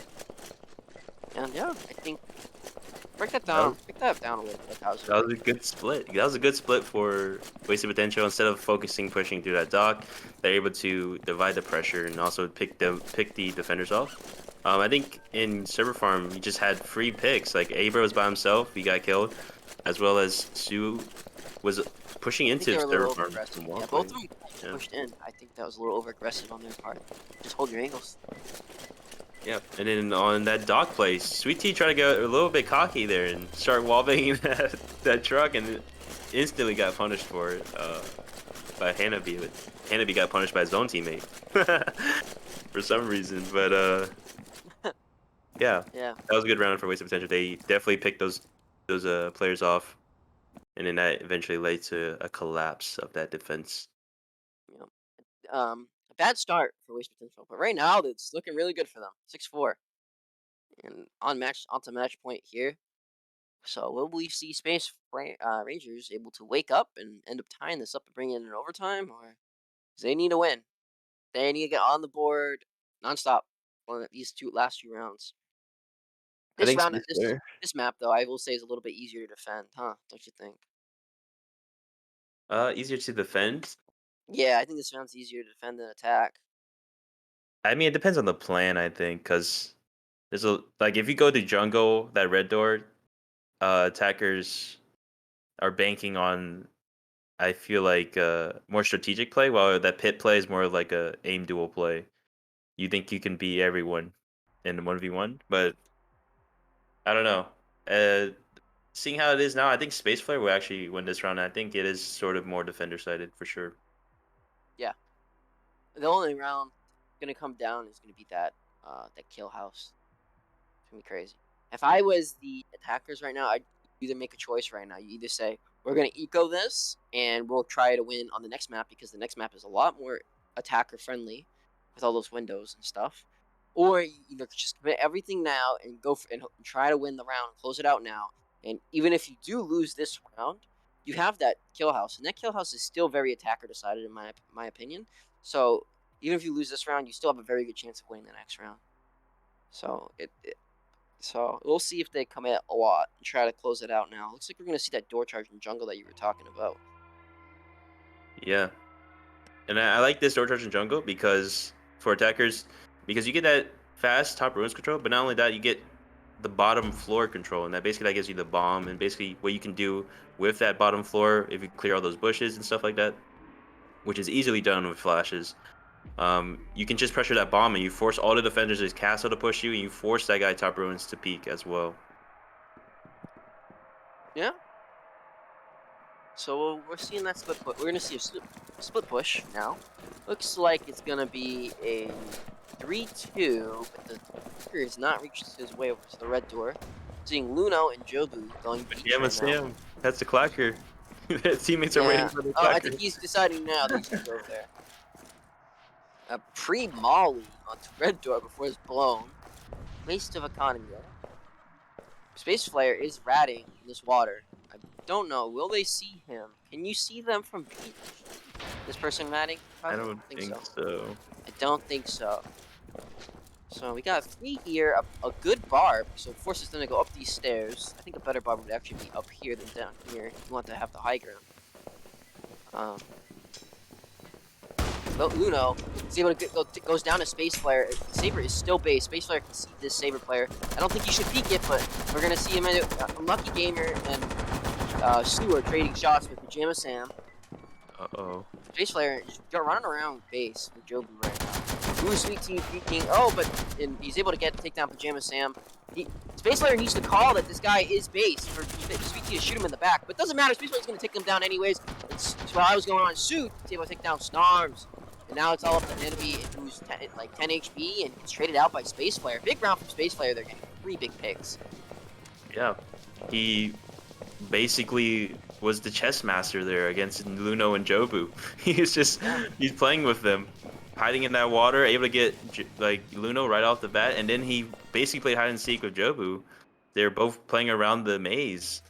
And yeah, I think that was, break that down a little bit, Hauser. that was a good split. That was a good split for Wasted Potential. Instead of focusing pushing through that dock, they're able to divide the pressure and also pick the defenders off. I think in Server Farm, you just had free picks. Like Abra was by himself, he got killed, as well as Sue was pushing I think they into were a little Server over Farm aggressive. from Yeah, both walkway. of them Yeah. pushed in. I think that was a little over aggressive on their part. Just hold your angles. Yeah, and then on that dock place, Sweet Tea tried to get a little bit cocky there and start wallbanging that truck, and instantly got punished for it by Hanabi. But Hanabi got punished by his own teammate for some reason. But yeah, Yeah. that was a good round for Waste of Potential. They definitely picked those players off, and then that eventually led to a collapse of that defense. Yeah. A bad start for Waste Potential, but right now it's looking really good for them. 6-4, and onto match point here. So will we see Rangers able to wake up and end up tying this up and bring it in overtime, or 'cause they need to win? They need to get on the board nonstop. on these two last 2 rounds. I This think round, Space this Flare. this map though, I will say is a little bit easier to defend, huh? Don't you think? Easier to defend. Yeah, I think this round's easier to defend than attack. I mean, it depends on the plan, I think, because there's a like if you go to jungle, that red door, attackers are banking on I feel like more strategic play, while that pit play is more like a aim duel play. You think you can beat everyone in 1v1, but I don't know. Seeing how it is now, I think Space Flare will actually win this round. I think it is sort of more defender sided for sure. Yeah, the only round gonna come down is gonna be that kill house. It's gonna be crazy. If I was the attackers right now, I'd either make a choice right now. You either say we're gonna eco this and we'll try to win on the next map because the next map is a lot more attacker friendly with all those windows and stuff, or you either just commit everything now and go for and try to win the round, close it out now. And even if you do lose this round, you have that kill house, and that kill house is still very attacker decided in my opinion. So even if you lose this round, you still have a very good chance of winning the next round. So so we'll see if they commit a lot and try to close it out now. Looks like we're gonna see that door charge in jungle that you were talking about. Yeah, and I like this door charge in jungle because for attackers, because you get that fast top ruins control, but not only that, you get the bottom floor control, and that basically that gives you the bomb and basically what you can do with that bottom floor if you clear all those bushes and stuff like that, which is easily done with flashes. You can just pressure that bomb and you force all the defenders in his castle to push you, and you force that guy top ruins to peek as well. Yeah. So we're seeing that split push. We're gonna see a split push now. Looks like it's gonna be a 3-2, but the attacker has not reached his way over to the red door. Seeing Luno and Jobu going beach Pajama right now. Sam, that's the clacker. His teammates are waiting Yeah. for the Oh, I clacker. think he's deciding now that he's gonna go over there. A pre-molly onto red door before it's blown. Waste of economy there. Space Flare is ratting in this water. I don't know. Will they see him? Can you see them from beach? This person ratting? I Probably. I don't don't think think so. so. I don't think so. So we got three here. A good barb. So it forces them to go up these stairs. I think a better barb would actually be up here than down here if you want to have the high ground. But Luno is able to goes down to Space Flare. Saber is still base. Space Flare can see this Saber player. I don't think he should peek it, but we're gonna see him. Unlucky Gamer and Stewart trading shots with Pajama Sam. Uh-oh. Space Flare is running around base with Jobu right now. Ooh, Sweet Tea peeking. Oh, but he's able to take down Pajama Sam. Space Flare needs to call that this guy is base for Sweet Tea to shoot him in the back. But it doesn't matter. Space Flare is going to take him down anyways. It's while I was going on Suit, he's able to take down Snarms. And now it's all up to enemy who's like 10 HP and gets traded out by Space Flare. Big round from Space Flare. They're getting 3 big picks. Yeah. He basically was the chess master there against Luno and Jobu. Yeah. He's playing with them, hiding in that water, able to get like Luno right off the bat, and then he basically played hide and seek with Jobu. They're both playing around the maze.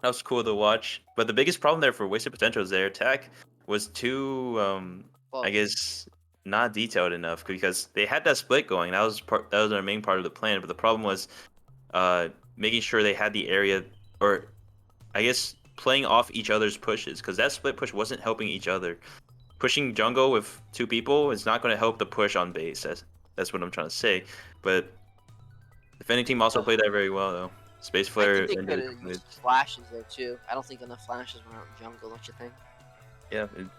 That was cool to watch. But the biggest problem there for wasted potential is their attack was too, I Well, guess, not detailed enough because they had that split going. That was their main part of the plan. But the problem was uh, making sure they had the area, or I guess playing off each other's pushes, because that split push wasn't helping each other. Pushing jungle with two people is not going to help the push on base. That's what I'm trying to say. But defending team also played that very well though. Space I think Flare they ended could it. have used flashes there too. I don't think enough flashes went out in jungle, don't you think? Yeah, and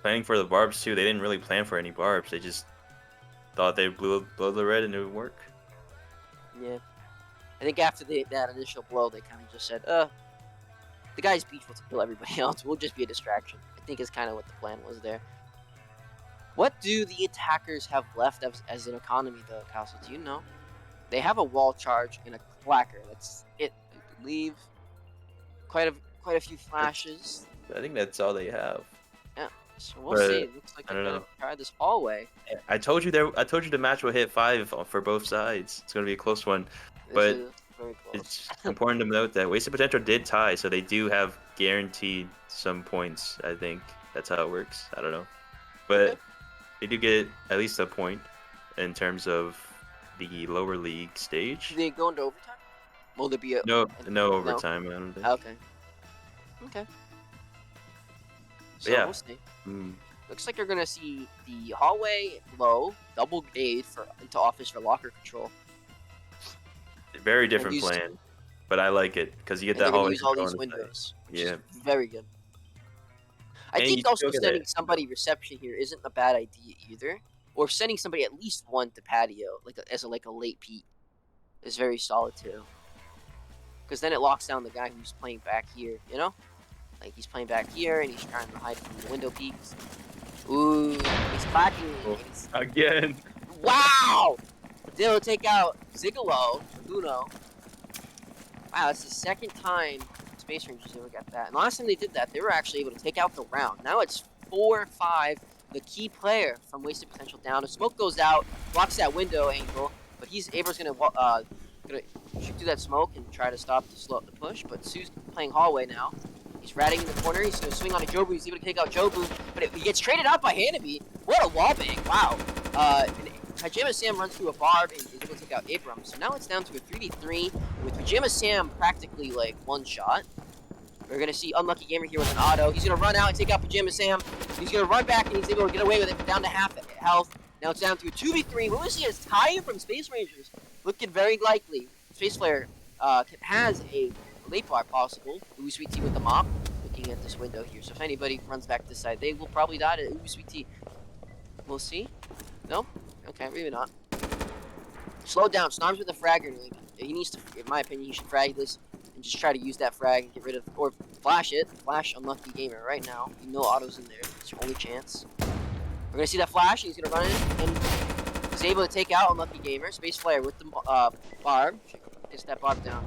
planning for the barbs too. They didn't really plan for any barbs. They just thought they blow the red and it would work. Yeah. I think after that initial blow, they kind of just said, the guy's beach will kill everybody else. We'll just be a distraction. I think is kind of what the plan was there. What do the attackers have left as an economy, though, Castle? Do you know? They have a wall charge and a clacker. That's it, I believe. Quite a few flashes. I think that's all they have. Yeah. So we'll see. But It looks like I they're don't gonna know. try this hallway. I told you there. I told you the match will hit 5 for both sides. It's gonna be a close one. This But is very close. it's important to note that wasted potential did tie, so they do have guaranteed some points. I think that's how it works. I don't know, Okay. but they do get at least a point in terms of the lower league Do stage. they go into overtime? Will there be a No, an no no? overtime, I don't think. Okay. Okay. But So yeah, we'll see. mm, Looks like you're gonna see the hallway low, double gate for into office for locker control, very and different use plan, but I like it because you get and that they're gonna hallway use all control on these the side. windows, which is Yeah, very good. I and think you also still get sending it. somebody reception here isn't a bad idea either, or sending somebody at least one to patio, like as a late peek, is very solid too. Because then it locks down the guy who's playing back here. Like he's playing back here and he's trying to hide from the window peeks. Ooh, he's clacking Oh, and he's again. wow. They'll take out Zigalo or Luno. Wow, that's the second time Space Rangers ever got that. And last time they did that, they were actually able to take out the round. Now it's 4-5. The key player from Wasted Potential down. The smoke goes out, blocks that window angle, but Abra's gonna shoot through that smoke and try to stop the slow up the push. But Sue's playing hallway now. He's ratting in the corner. He's gonna swing on a Jobu. He's able to take out Jobu, but he gets traded out by Hanabi. What a wall bang! Wow. And Pajama Sam runs through a barb and is able to take out Abram. So now it's down to a 3v3 with Pajama Sam practically like one shot. We're gonna see Unlucky Gamer here with an auto. He's gonna run out and take out Pajama Sam. He's gonna run back and he's able to get away with it down to half health. Now it's down to a 2v3. What we see is tie from Space Rangers. Looking very likely. Space Flare has a late bar possible. Ooh Sweet Tea with the mop. Looking at this window here. So if anybody runs back this side, they will probably die to Ooh Sweet Tea. We'll see. No? Okay, maybe not. Slow down. Snarms with the frag grenade. He needs to, in my opinion, he should frag this and just try to use that frag and get rid of, or flash it. Flash Unlucky Gamer right now. You know auto's in there. It's your only chance. We're going to see that flash. He's going to run in and he's able to take out Unlucky Gamer. Space Flare with the barb. Gets that barb down.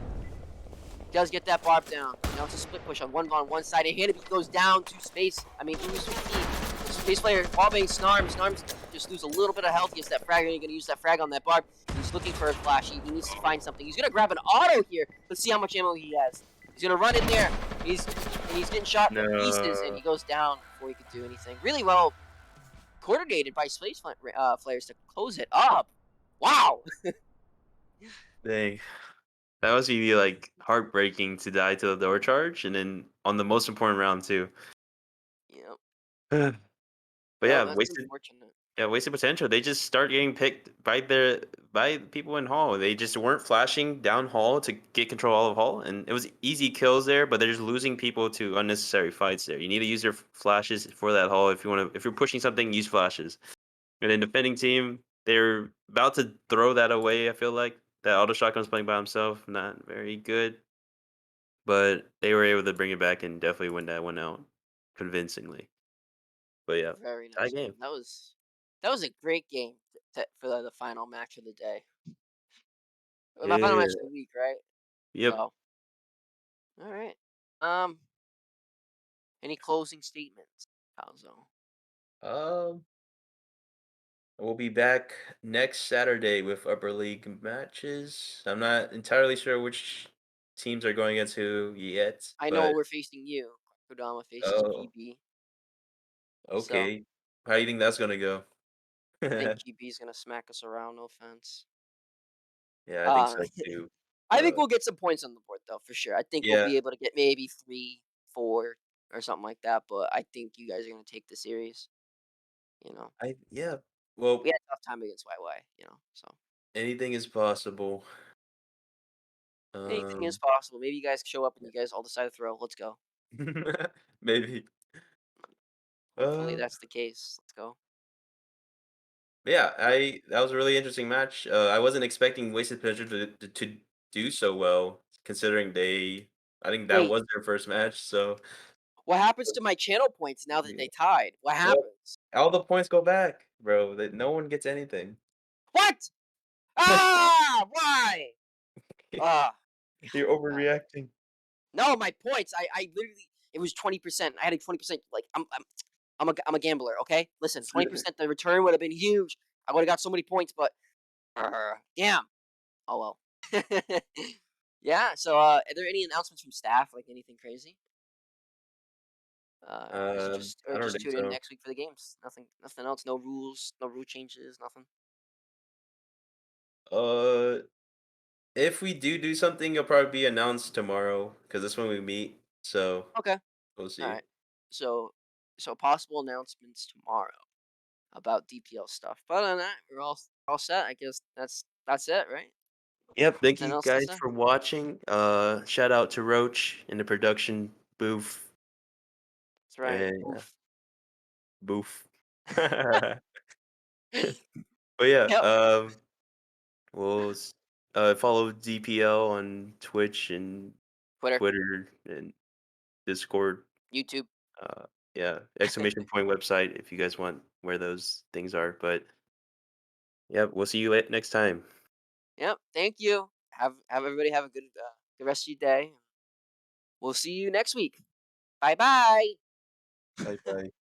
He does get that barb down. Now it's a split push on one side. And Hanabi goes down to space. I mean, Space Player wallbang Snarms. Snarms just lose a little bit of health. He gets that frag. And he's going to use that frag on that barb. He's looking for a flash. He needs to find something. He's going to grab an auto here. Let's see how much ammo he has. He's going to run in there. He's getting shot to pieces. And No, he goes down before he could do anything. Really well coordinated by Flares to close it up. Wow. dang. That must be like heartbreaking to die to the door charge, and then on the most important round too. Yep. But Yep. yeah, That's unfortunate. wasted potential. They just start getting picked by people in hall. They just weren't flashing down hall to get control all of hall, and it was easy kills there. But they're just losing people to unnecessary fights there. You need to use your flashes for that hall if you want to. If you're pushing something, use flashes. And then defending team, they're about to throw that away. I feel like that auto shotgun's playing by himself, not very good. But they were able to bring it back and definitely win that one out convincingly. But yeah, Very tie nice game. game. That was a great game for the final match of the day. Well, my final match Yeah. of the week, right? Yep. So, all right. Um, any closing statements, Palzo? Um, we'll be back next Saturday with upper league matches. I'm not entirely sure which teams are going against who yet, I know but we're facing you. Kodama faces oh, GB, so okay. How do you think that's gonna go? I think GB is gonna smack us around. No offense. Yeah, I think Uh, so too. I think But we'll get some points on the board though, for sure. I think we'll yeah, be able to get maybe 3, 4, or something like that. But I think you guys are gonna take the series. You know, yeah. we Well, had a tough time against YY. So anything is possible. anything is Um, possible. Maybe you guys show up and you guys all decide to throw. Let's go. maybe. Hopefully Uh, that's the case. Let's go. yeah, But I that was a really interesting match. I wasn't expecting Wasted Pleasure to do so well, considering I think that wait, was their first match. So, what happens to my channel points now that yeah. they tied? What Well, happens? all the points go back, bro. That no one gets anything. What? Ah, why? Ah, You're God. overreacting. No, my points. I literally it was 20%. I had a 20%. Like I'm a gambler. Okay, listen, 20%. The return would have been huge. I would have got so many points, but damn. Oh well. Yeah. So, are there any announcements from staff? Like anything crazy? Is it just or I don't just think tune in so. next week for the games? Nothing else. No rules. No rule changes. Nothing. Uh, if we do something, it'll probably be announced tomorrow because that's when we meet. So Okay. we'll All see. right. So so possible announcements tomorrow about DPL stuff. But other than that, we're all set. I guess that's it, right? Yep. Thank Nothing you else to guys say? for watching. Shout out to Roach in the production booth That's right. and Oof. booth. But yeah, Yep. we'll follow DPL on Twitch and Twitter, Twitter and Discord. YouTube. Uh, yeah, exclamation point website if you guys want where those things are. But yeah, we'll see you next time. Yep. Thank you. Have everybody have a good rest of your day. We'll see you next week. Bye bye. Bye bye.